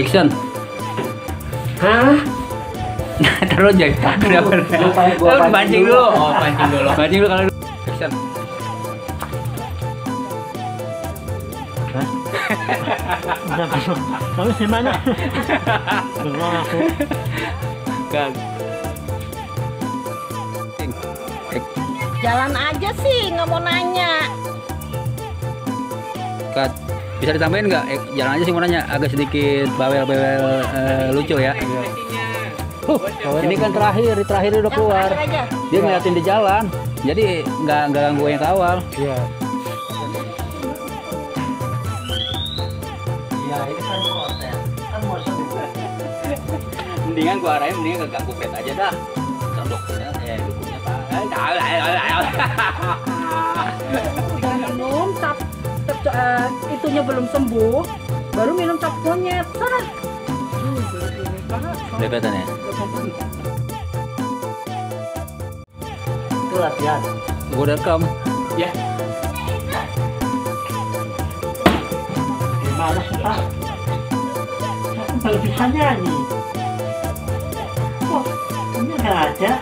Action. Hah? Taruh aja. Gua pancing dulu. Oh, pancing dulu. Pancing dulu kalau action. Kamu di mana? Belum aku. Kan. Jalan aja sih, nggak mau nanya. Cut. Bisa ditambahin nggak? Jalan aja sih mau nanya. Agak sedikit bawel-bawel lucu ya. Ini kan terakhir udah keluar. Dia ngeliatin di jalan, jadi nggak ganggu yang kawal. Iya. Iya, ini kan protes. Kan mau Mendingan gua arahin, mendingan ke ganggu pet aja dah. Dukungnya Pak. Udah minum cap itunya belum sembuh, baru minum cap monyet. Sana. Bebetan ya. itu latihan. Gua udah rekam. Ya. Gimana sih Pak? Aku baru bisa nyanyi. Kok ini nggak ada?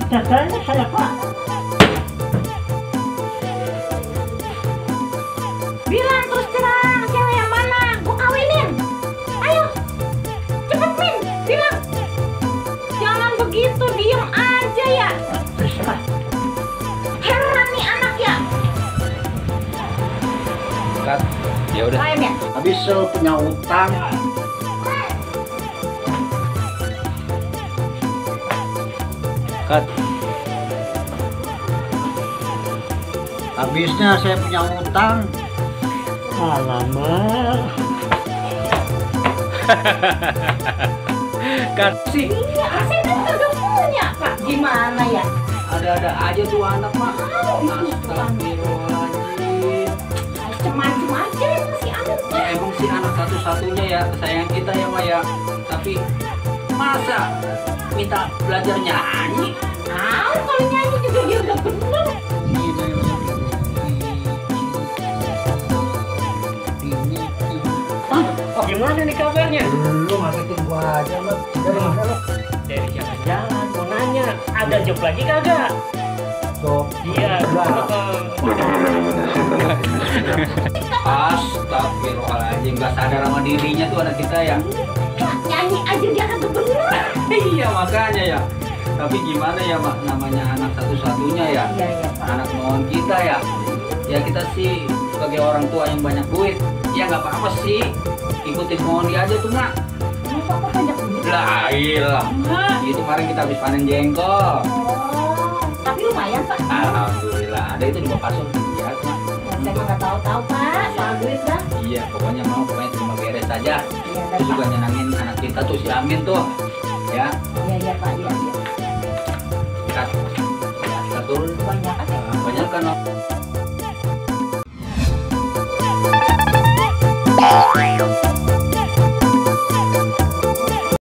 Dadanya saya Pak. Bilang terus terang, cewek yang mana? Gua kawinin. Ayo, cepet Min, bilang. Jangan begitu, diem aja ya. Bisa. Heran nih anak ya. Cut. Ya udah. Lain ya. Habis punya utang. Cut. Habisnya saya punya utang. Alamak. Cut. Sih. Iya, saya kan kagak punya, Kak. Gimana ya? Ada-ada aja tuh anak mah. Astagfirullahaladzim. Macem-macem aja ya si anak Ya emang si anak satu-satunya ya kesayangan kita ya Maya. Tapi masa minta belajar nyanyi? Tahu kalau nyanyi juga dia udah bener. Gimana nih kabarnya? Lu ngagetin gua aja lo. Dari mana lo? Dari jalan-jalan mau nanya, ada job lagi kagak? Job. Iya. Astagfirullahaladzim, gak sadar sama dirinya tuh anak kita ya. Nyanyi aja dia kagak bener. Iya makanya ya. Tapi gimana ya mak, namanya anak satu-satunya ya. Iya, iya, Pak. Anak mohon kita ya. Ya kita sih sebagai orang tua yang banyak duit, ya nggak apa-apa sih. Ikutin mohon dia aja tuh mak. Emang Papa banyak duit? Lah iya. Itu kemarin kita habis panen jengkol. Oh, tapi lumayan, Pak. Alhamdulillah. Ada itu di bawah kasur. Ya, mak. Saya mah nggak tahu-tahu, Pak, soal duit dah. Iya, pokoknya terima beres saja. Iya, Itu juga Pak. nyenangin anak kita tuh si Amin tuh. Ya, Iya, iya, Pak. Iya, iya. kita turun Banyak aja. banyak kan.